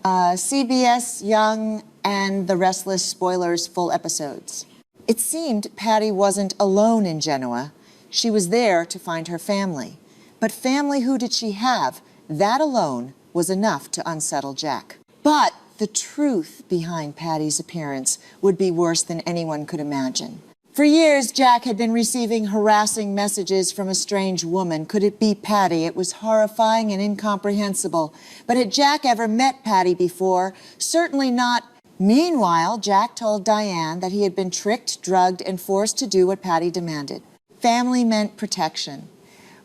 CBS Young and The Restless spoilers full episodes. It seemed Patty wasn't alone in Genoa. She was there to find her family. But family who did she have? That alone was enough to unsettle Jack. But the truth behind Patty's appearance would be worse than anyone could imagine. For years, Jack had been receiving harassing messages from a strange woman. Could it be Patty? It was horrifying and incomprehensible. But had Jack ever met Patty before? Certainly not. Meanwhile, Jack told Diane that he had been tricked, drugged, and forced to do what Patty demanded. Family meant protection.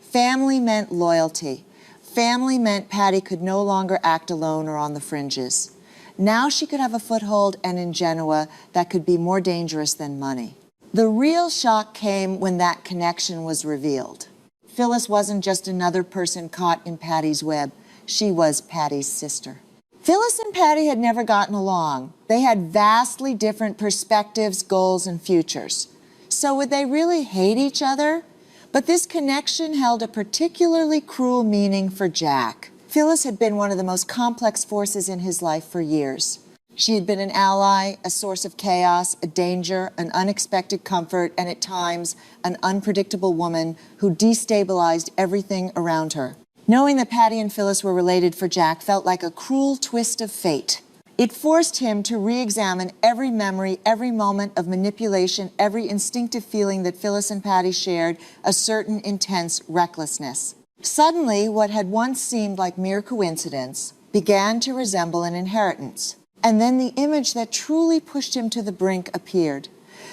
Family meant loyalty. Family meant Patty could no longer act alone or on the fringes. Now she could have a foothold, and in Genoa, that could be more dangerous than money. The real shock came when that connection was revealed. Phyllis wasn't just another person caught in Patty's web. She was Patty's sister. Phyllis and Patty had never gotten along. They had vastly different perspectives, goals, and futures. So would they really hate each other? But this connection held a particularly cruel meaning for Jack. Phyllis had been one of the most complex forces in his life for years. She had been an ally, a source of chaos, a danger, an unexpected comfort, and at times, an unpredictable woman who destabilized everything around her. Knowing that Patty and Phyllis were related for Jack felt like a cruel twist of fate. It forced him to re-examine every memory, every moment of manipulation, every instinctive feeling that Phyllis and Patty shared, a certain intense recklessness. Suddenly, what had once seemed like mere coincidence began to resemble an inheritance. And then the image that truly pushed him to the brink appeared.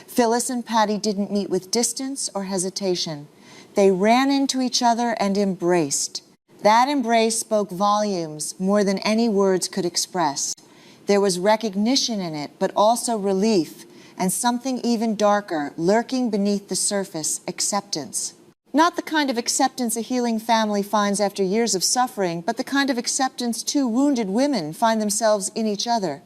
Phyllis and Patty didn't meet with distance or hesitation. They ran into each other and embraced. That embrace spoke volumes, more than any words could express. There was recognition in it, but also relief, and something even darker, lurking beneath the surface, acceptance. Not the kind of acceptance a healing family finds after years of suffering, but the kind of acceptance two wounded women find themselves in each other.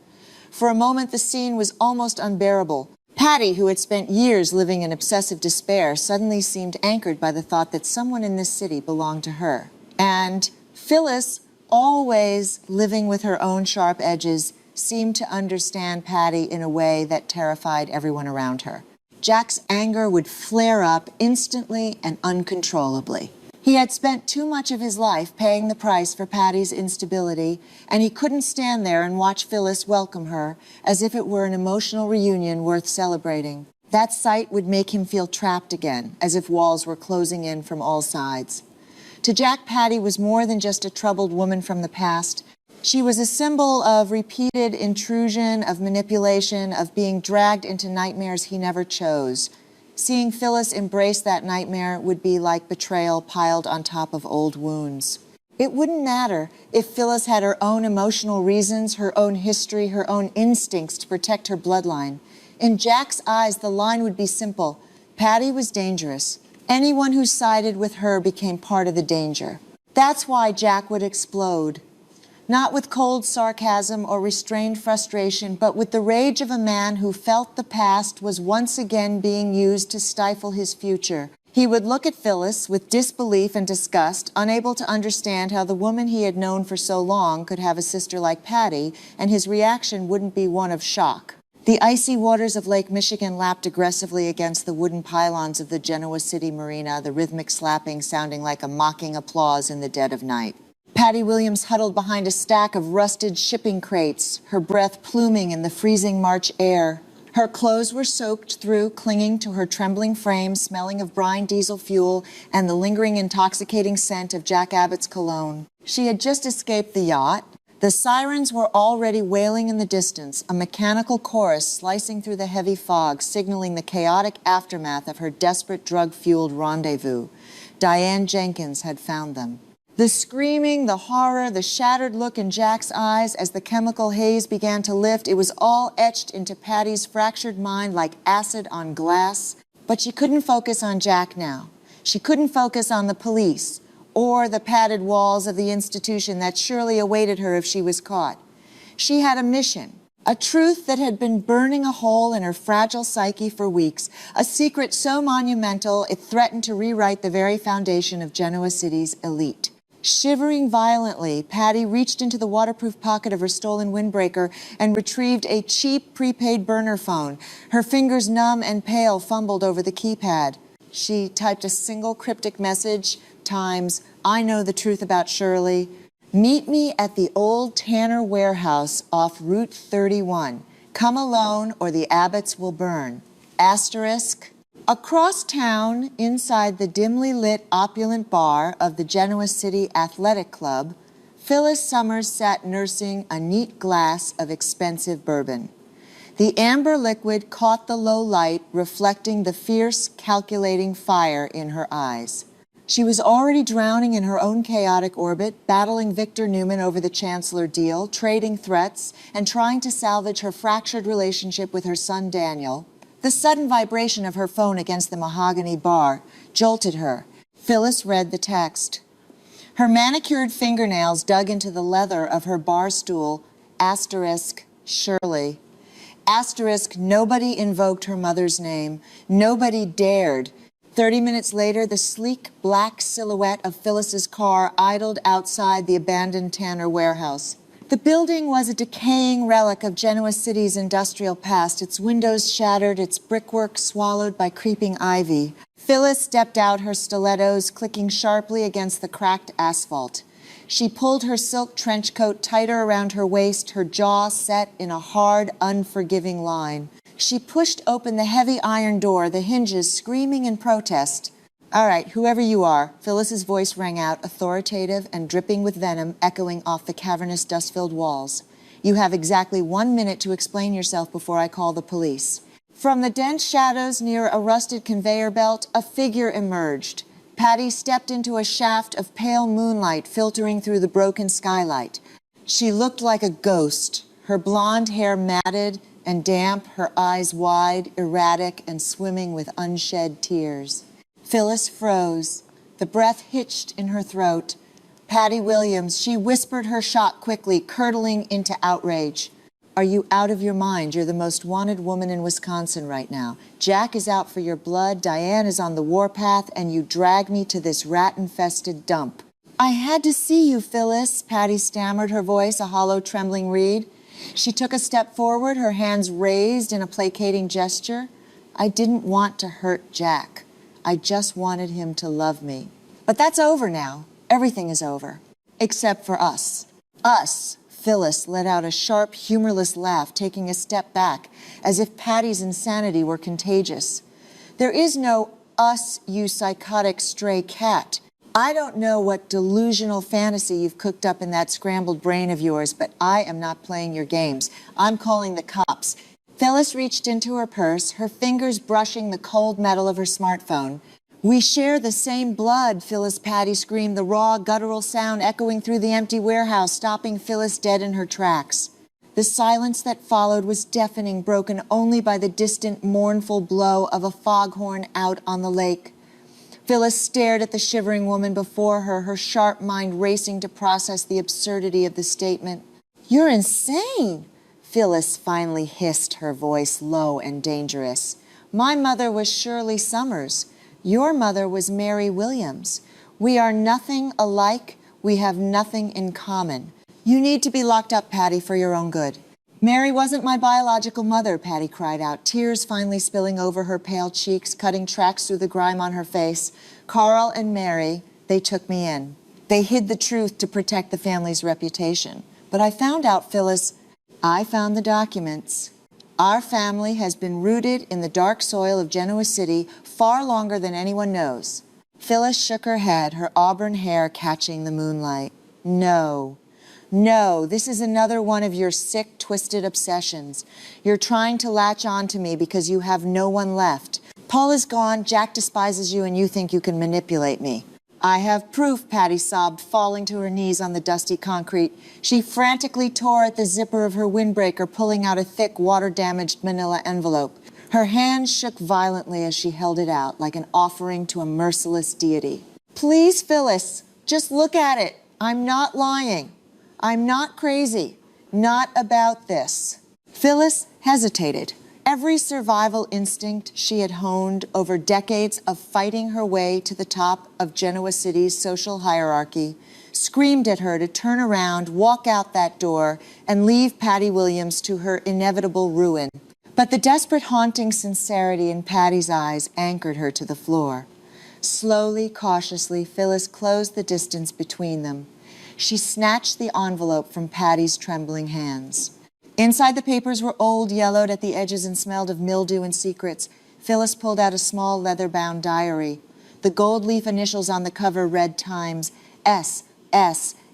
For a moment, the scene was almost unbearable. Patty, who had spent years living in obsessive despair, suddenly seemed anchored by the thought that someone in this city belonged to her. And Phyllis, always living with her own sharp edges, seemed to understand Patty in a way that terrified everyone around her. Jack's anger would flare up instantly and uncontrollably. He had spent too much of his life paying the price for Patty's instability, and he couldn't stand there and watch Phyllis welcome her as if it were an emotional reunion worth celebrating. That sight would make him feel trapped again, as if walls were closing in from all sides. To Jack, Patty was more than just a troubled woman from the past. She was a symbol of repeated intrusion, of manipulation, of being dragged into nightmares he never chose. Seeing Phyllis embrace that nightmare would be like betrayal piled on top of old wounds. It wouldn't matter if Phyllis had her own emotional reasons, her own history, her own instincts to protect her bloodline. In Jack's eyes, the line would be simple. Patty was dangerous. Anyone who sided with her became part of the danger. That's why Jack would explode. Not with cold sarcasm or restrained frustration, but with the rage of a man who felt the past was once again being used to stifle his future. He would look at Phyllis with disbelief and disgust, unable to understand how the woman he had known for so long could have a sister like Patty, and his reaction wouldn't be one of shock. The icy waters of Lake Michigan lapped aggressively against the wooden pylons of the Genoa City Marina, the rhythmic slapping sounding like a mocking applause in the dead of night. Patty Williams huddled behind a stack of rusted shipping crates, her breath pluming in the freezing March air. Her clothes were soaked through, clinging to her trembling frame, smelling of brine diesel fuel and the lingering intoxicating scent of Jack Abbott's cologne. She had just escaped the yacht. The sirens were already wailing in the distance, a mechanical chorus slicing through the heavy fog, signaling the chaotic aftermath of her desperate drug-fueled rendezvous. Diane Jenkins had found them. The screaming, the horror, the shattered look in Jack's eyes as the chemical haze began to lift, it was all etched into Patty's fractured mind like acid on glass. But she couldn't focus on Jack now. She couldn't focus on the police or the padded walls of the institution that surely awaited her if she was caught. She had a mission, a truth that had been burning a hole in her fragile psyche for weeks, a secret so monumental it threatened to rewrite the very foundation of Genoa City's elite. Shivering violently, Patty reached into the waterproof pocket of her stolen windbreaker and retrieved a cheap prepaid burner phone. Her fingers, numb and pale, fumbled over the keypad. She typed a single cryptic message, times, "I know the truth about Shirley. Meet me at the old Tanner warehouse off Route 31. Come alone or the Abbotts will burn. Asterisk." Across town, inside the dimly lit opulent bar of the Genoa City Athletic Club, Phyllis Summers sat nursing a neat glass of expensive bourbon. The amber liquid caught the low light, reflecting the fierce, calculating fire in her eyes. She was already drowning in her own chaotic orbit, battling Victor Newman over the Chancellor deal, trading threats, and trying to salvage her fractured relationship with her son Daniel. The sudden vibration of her phone against the mahogany bar jolted her. Phyllis read the text. Her manicured fingernails dug into the leather of her bar stool. Asterisk, Shirley. Asterisk, nobody invoked her mother's name. Nobody dared. 30 minutes later, the sleek black silhouette of Phyllis's car idled outside the abandoned Tanner warehouse. The building was a decaying relic of Genoa City's industrial past, its windows shattered, its brickwork swallowed by creeping ivy. Phyllis stepped out, her stilettos clicking sharply against the cracked asphalt. She pulled her silk trench coat tighter around her waist, her jaw set in a hard, unforgiving line. She pushed open the heavy iron door, the hinges screaming in protest. "All right, whoever you are," Phyllis's voice rang out, authoritative and dripping with venom, echoing off the cavernous, dust-filled walls. "You have exactly 1 minute to explain yourself before I call the police." From the dense shadows near a rusted conveyor belt, a figure emerged. Patty stepped into a shaft of pale moonlight filtering through the broken skylight. She looked like a ghost, her blonde hair matted and damp, her eyes wide, erratic, and swimming with unshed tears. Phyllis froze. The breath hitched in her throat. "Patty Williams," she whispered her shot quickly, curdling into outrage. "Are you out of your mind? You're the most wanted woman in Wisconsin right now. Jack is out for your blood, Diane is on the warpath, and you drag me to this rat-infested dump." "I had to see you, Phyllis," Patty stammered, her voice a hollow, trembling reed. She took a step forward, her hands raised in a placating gesture. "I didn't want to hurt Jack. I just wanted him to love me. But that's over now. Everything is over. Except for us." "Us." Phyllis let out a sharp, humorless laugh, taking a step back, as if Patty's insanity were contagious. "There is no us, you psychotic stray cat. I don't know what delusional fantasy you've cooked up in that scrambled brain of yours, but I am not playing your games. I'm calling the cops." Phyllis reached into her purse, her fingers brushing the cold metal of her smartphone. "We share the same blood," Phyllis Patty screamed, the raw, guttural sound echoing through the empty warehouse, stopping Phyllis dead in her tracks. The silence that followed was deafening, broken only by the distant, mournful blow of a foghorn out on the lake. Phyllis stared at the shivering woman before her, her sharp mind racing to process the absurdity of the statement. "You're insane," Phyllis finally hissed, her voice low and dangerous. "My mother was Shirley Summers. Your mother was Mary Williams. We are nothing alike. We have nothing in common. You need to be locked up, Patty, for your own good." "Mary wasn't my biological mother," Patty cried out, tears finally spilling over her pale cheeks, cutting tracks through the grime on her face. "Carl and Mary, they took me in. They hid the truth to protect the family's reputation. But I found out, Phyllis, I found the documents. Our family has been rooted in the dark soil of Genoa City far longer than anyone knows." Phyllis shook her head, her auburn hair catching the moonlight. "No. No, this is another one of your sick, twisted obsessions. You're trying to latch on to me because you have no one left. Paul is gone, Jack despises you, and you think you can manipulate me." "I have proof," Patty sobbed, falling to her knees on the dusty concrete. She frantically tore at the zipper of her windbreaker, pulling out a thick, water-damaged manila envelope. Her hand shook violently as she held it out, like an offering to a merciless deity. "Please, Phyllis, just look at it. I'm not lying. I'm not crazy. Not about this." Phyllis hesitated. Every survival instinct she had honed over decades of fighting her way to the top of Genoa City's social hierarchy screamed at her to turn around, walk out that door, and leave Patty Williams to her inevitable ruin. But the desperate, haunting sincerity in Patty's eyes anchored her to the floor. Slowly, cautiously, Phyllis closed the distance between them. She snatched the envelope from Patty's trembling hands. Inside, the papers were old, yellowed at the edges, and smelled of mildew and secrets. Phyllis pulled out a small leather-bound diary. The gold leaf initials on the cover read Times, S,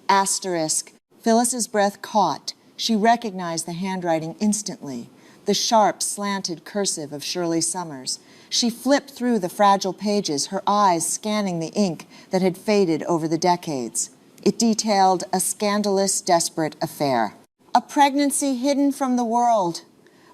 asterisk. Phyllis's breath caught. She recognized the handwriting instantly, the sharp, slanted cursive of Shirley Summers. She flipped through the fragile pages, her eyes scanning the ink that had faded over the decades. It detailed a scandalous, desperate affair. A pregnancy hidden from the world.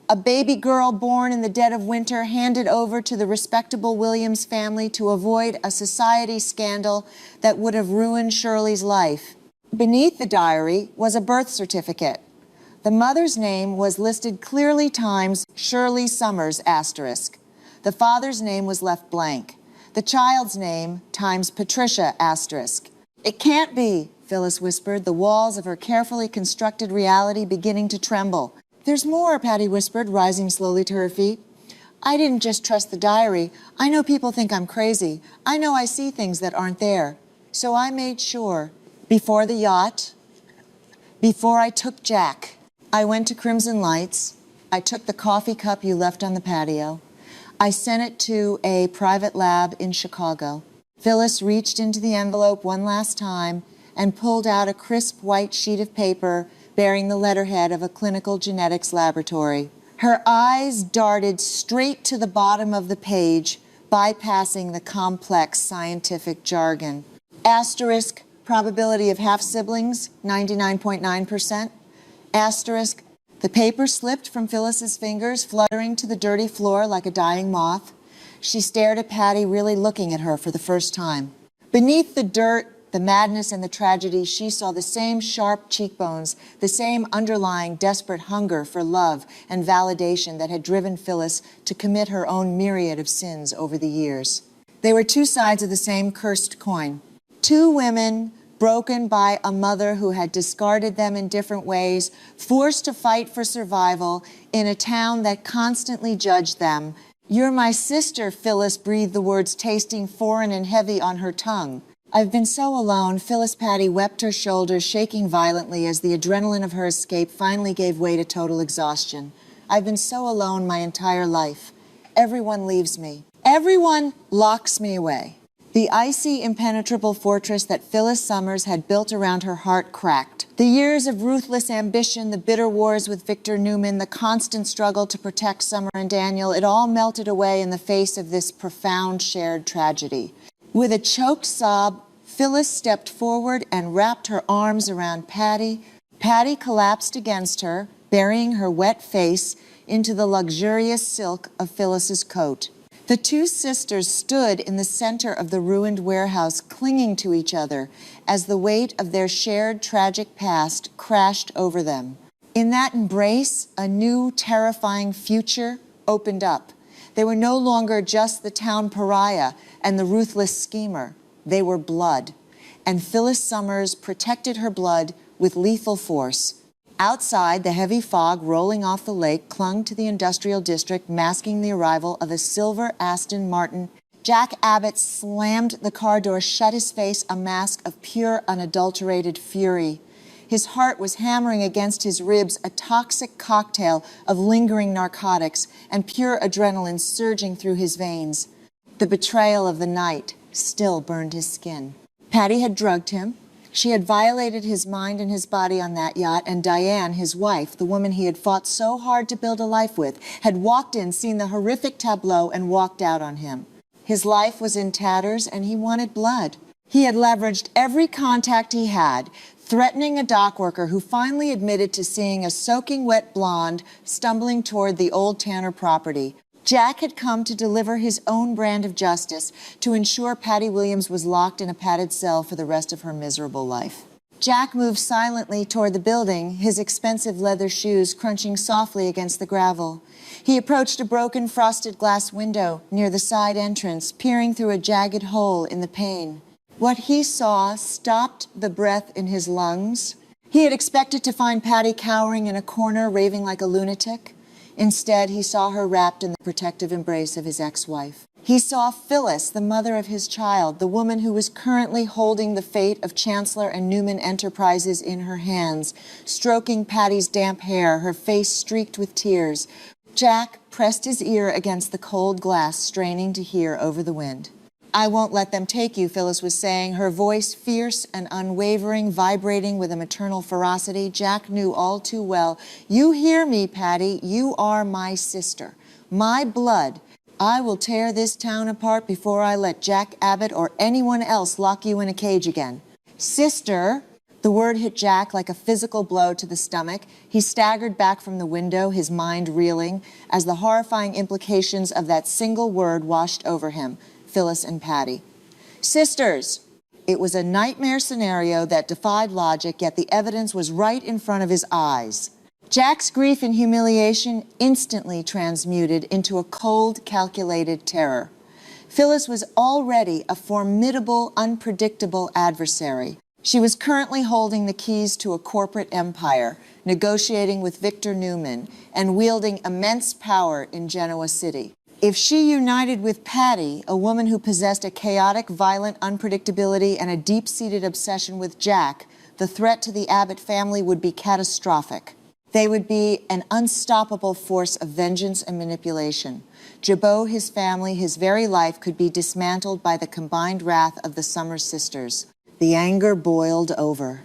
A baby girl born in the dead of winter handed over to the respectable Williams family to avoid a society scandal that would have ruined Shirley's life. Beneath the diary was a birth certificate. The mother's name was listed clearly Times Shirley Summers asterisk. The father's name was left blank. The child's name Times Patricia asterisk. It can't be, Phyllis whispered, the walls of her carefully constructed reality beginning to tremble. There's more, Patty whispered, rising slowly to her feet. I didn't just trust the diary. I know people think I'm crazy. I know I see things that aren't there. So I made sure, before the yacht, before I took Jack, I went to Crimson Lights. I took the coffee cup you left on the patio. I sent it to a private lab in Chicago. Phyllis reached into the envelope one last time and pulled out a crisp white sheet of paper bearing the letterhead of a clinical genetics laboratory. Her eyes darted straight to the bottom of the page, bypassing the complex scientific jargon. Asterisk, probability of half-siblings, 99.9%. Asterisk, the paper slipped from Phyllis's fingers, fluttering to the dirty floor like a dying moth. She stared at Patty, really looking at her for the first time. Beneath the dirt, the madness and the tragedy, she saw the same sharp cheekbones, the same underlying desperate hunger for love and validation that had driven Phyllis to commit her own myriad of sins over the years. They were two sides of the same cursed coin. Two women broken by a mother who had discarded them in different ways, forced to fight for survival in a town that constantly judged them. You're my sister, Phyllis breathed the words tasting foreign and heavy on her tongue. I've been so alone, Phyllis Patty wept, her shoulders shaking violently as the adrenaline of her escape finally gave way to total exhaustion. I've been so alone my entire life. Everyone leaves me. Everyone locks me away. The icy, impenetrable fortress that Phyllis Summers had built around her heart cracked. The years of ruthless ambition, the bitter wars with Victor Newman, the constant struggle to protect Summer and Daniel, it all melted away in the face of this profound shared tragedy. With a choked sob, Phyllis stepped forward and wrapped her arms around Patty. Patty collapsed against her, burying her wet face into the luxurious silk of Phyllis's coat. The two sisters stood in the center of the ruined warehouse, clinging to each other as the weight of their shared tragic past crashed over them. In that embrace, a new, terrifying future opened up. They were no longer just the town pariah and the ruthless schemer. They were blood. And Phyllis Summers protected her blood with lethal force. Outside, the heavy fog rolling off the lake clung to the industrial district, masking the arrival of a silver Aston Martin. Jack Abbott slammed the car door, shut his face, a mask of pure, unadulterated fury. His heart was hammering against his ribs, a toxic cocktail of lingering narcotics and pure adrenaline surging through his veins. The betrayal of the night still burned his skin. Patty had drugged him. She had violated his mind and his body on that yacht, and Diane, his wife, the woman he had fought so hard to build a life with, had walked in, seen the horrific tableau, and walked out on him. His life was in tatters, and he wanted blood. He had leveraged every contact he had, threatening a dock worker who finally admitted to seeing a soaking wet blonde stumbling toward the old Tanner property. Jack had come to deliver his own brand of justice to ensure Patty Williams was locked in a padded cell for the rest of her miserable life. Jack moved silently toward the building, his expensive leather shoes crunching softly against the gravel. He approached a broken frosted glass window near the side entrance, peering through a jagged hole in the pane. What he saw stopped the breath in his lungs. He had expected to find Patty cowering in a corner, raving like a lunatic. Instead, he saw her wrapped in the protective embrace of his ex-wife. He saw Phyllis, the mother of his child, the woman who was currently holding the fate of Chancellor and Newman Enterprises in her hands, stroking Patty's damp hair, her face streaked with tears. Jack pressed his ear against the cold glass, straining to hear over the wind. "I won't let them take you," Phyllis was saying, her voice fierce and unwavering, vibrating with a maternal ferocity Jack knew all too well. "You hear me, Patty. You are my sister, my blood. I will tear this town apart before I let Jack Abbott or anyone else lock you in a cage again." "Sister!" The word hit Jack like a physical blow to the stomach. He staggered back from the window, his mind reeling, as the horrifying implications of that single word washed over him. Phyllis and Patty. Sisters! It was a nightmare scenario that defied logic, yet the evidence was right in front of his eyes. Jack's grief and humiliation instantly transmuted into a cold, calculated terror. Phyllis was already a formidable, unpredictable adversary. She was currently holding the keys to a corporate empire, negotiating with Victor Newman, and wielding immense power in Genoa City. If she united with Patty, a woman who possessed a chaotic, violent unpredictability and a deep-seated obsession with Jack, the threat to the Abbott family would be catastrophic. They would be an unstoppable force of vengeance and manipulation. Jabot, his family, his very life could be dismantled by the combined wrath of the Summers sisters. The anger boiled over.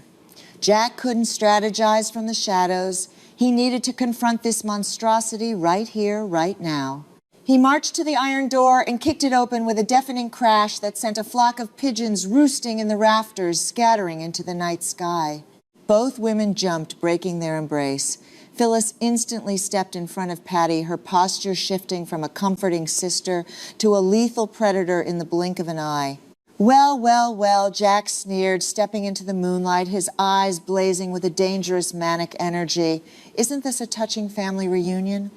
Jack couldn't strategize from the shadows. He needed to confront this monstrosity right here, right now. He marched to the iron door and kicked it open with a deafening crash that sent a flock of pigeons roosting in the rafters, scattering into the night sky. Both women jumped, breaking their embrace. Phyllis instantly stepped in front of Patty, her posture shifting from a comforting sister to a lethal predator in the blink of an eye. "Well, well, well," Jack sneered, stepping into the moonlight, his eyes blazing with a dangerous manic energy. "Isn't this a touching family reunion?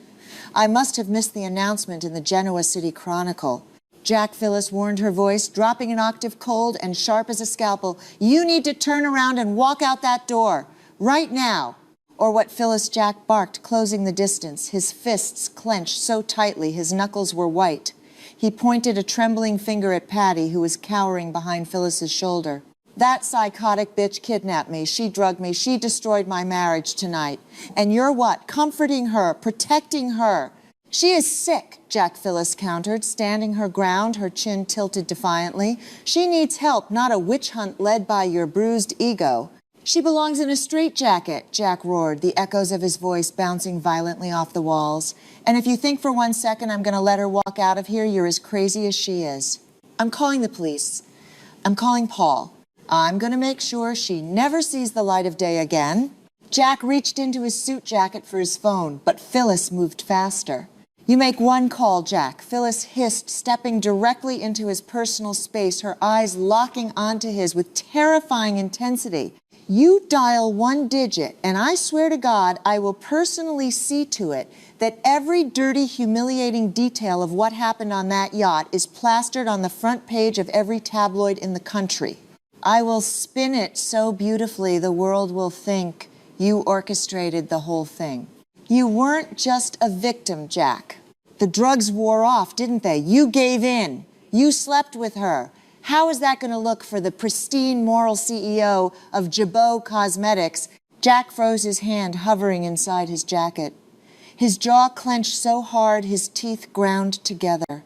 I must have missed the announcement in the Genoa City Chronicle." "Jack," Phyllis warned, her voice dropping an octave cold and sharp as a scalpel, "you need to turn around and walk out that door. Right now." Or what Phyllis, Jack barked, closing the distance, his fists clenched so tightly his knuckles were white. He pointed a trembling finger at Patty, who was cowering behind Phyllis's shoulder. "That psychotic bitch kidnapped me. She drugged me. She destroyed my marriage tonight. And you're what? Comforting her, protecting her." "She is sick," Jack Phyllis countered, standing her ground, her chin tilted defiantly. "She needs help, not a witch hunt led by your bruised ego." "She belongs in a straitjacket," Jack roared, the echoes of his voice bouncing violently off the walls. "And if you think for 1 second I'm going to let her walk out of here, you're as crazy as she is. I'm calling the police. I'm calling Paul. I'm going to make sure she never sees the light of day again." Jack reached into his suit jacket for his phone, but Phyllis moved faster. "You make one call, Jack," Phyllis hissed, stepping directly into his personal space, her eyes locking onto his with terrifying intensity. "You dial 1 digit, and I swear to God I will personally see to it that every dirty, humiliating detail of what happened on that yacht is plastered on the front page of every tabloid in the country. I will spin it so beautifully the world will think you orchestrated the whole thing. You weren't just a victim, Jack. The drugs wore off, didn't they? You gave in. You slept with her. How is that going to look for the pristine moral CEO of Jabot Cosmetics?" Jack froze his hand, hovering inside his jacket. His jaw clenched so hard his teeth ground together.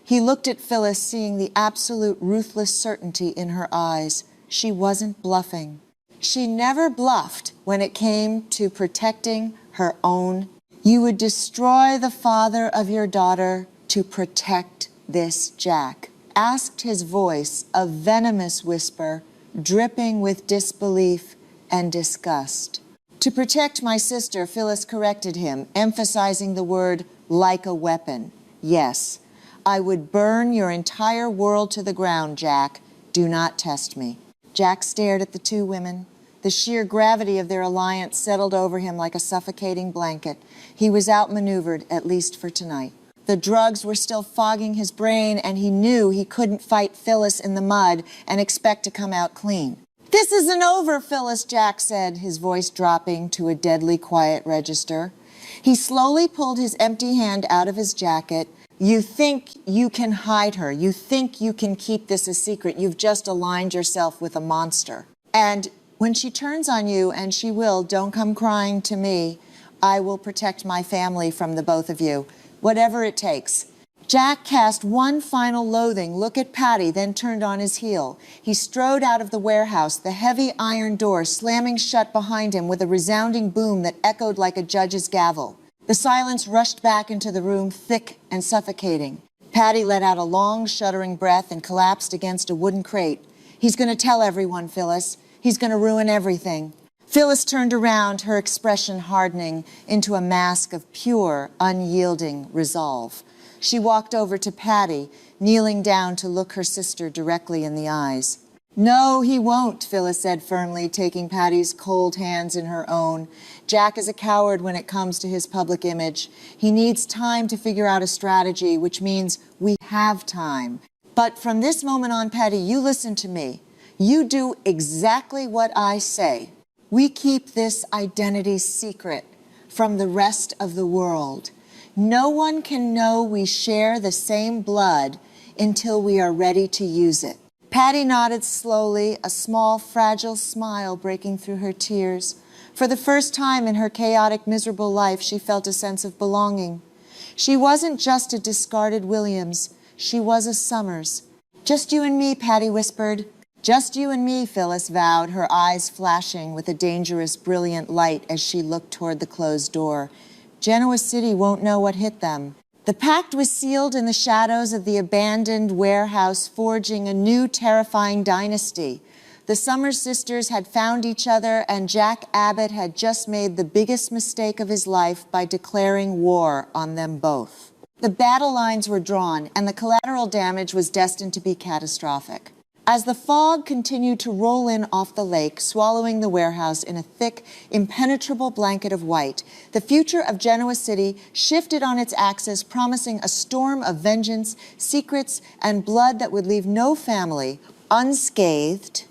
He looked at Phyllis, seeing the absolute ruthless certainty in her eyes. She wasn't bluffing. She never bluffed when it came to protecting her own. "You would destroy the father of your daughter to protect this Jack?" asked his voice, a venomous whisper, dripping with disbelief and disgust. "To protect my sister," Phyllis corrected him, emphasizing the word "like a weapon." "Yes. I would burn your entire world to the ground, Jack. Do not test me." Jack stared at the two women. The sheer gravity of their alliance settled over him like a suffocating blanket. He was outmaneuvered, at least for tonight. The drugs were still fogging his brain, and he knew he couldn't fight Phyllis in the mud and expect to come out clean. "This isn't over, Phyllis," Jack said, his voice dropping to a deadly quiet register. He slowly pulled his empty hand out of his jacket. "You think you can hide her. You think you can keep this a secret. You've just aligned yourself with a monster. And when she turns on you, and she will, don't come crying to me. I will protect my family from the both of you, whatever it takes." Jack cast one final loathing look at Patty, then turned on his heel. He strode out of the warehouse, the heavy iron door slamming shut behind him with a resounding boom that echoed like a judge's gavel. The silence rushed back into the room, thick and suffocating. Patty let out a long, shuddering breath and collapsed against a wooden crate. "He's going to tell everyone, Phyllis. He's going to ruin everything." Phyllis turned around, her expression hardening into a mask of pure, unyielding resolve. She walked over to Patty, kneeling down to look her sister directly in the eyes. "No, he won't," Phyllis said firmly, taking Patty's cold hands in her own. "Jack is a coward when it comes to his public image. He needs time to figure out a strategy, which means we have time. But from this moment on, Patty, you listen to me. You do exactly what I say. We keep this identity secret from the rest of the world. No one can know we share the same blood until we are ready to use it." Patty nodded slowly, a small, fragile smile breaking through her tears. For the first time in her chaotic, miserable life, she felt a sense of belonging. She wasn't just a discarded Williams. She was a Summers. "Just you and me," Patty whispered. "Just you and me," Phyllis vowed, her eyes flashing with a dangerous, brilliant light as she looked toward the closed door. Genoa City won't know what hit them. The pact was sealed in the shadows of the abandoned warehouse, forging a new terrifying dynasty. The Summers sisters had found each other, and Jack Abbott had just made the biggest mistake of his life by declaring war on them both. The battle lines were drawn, and the collateral damage was destined to be catastrophic. As the fog continued to roll in off the lake, swallowing the warehouse in a thick, impenetrable blanket of white, the future of Genoa City shifted on its axis, promising a storm of vengeance, secrets, and blood that would leave no family unscathed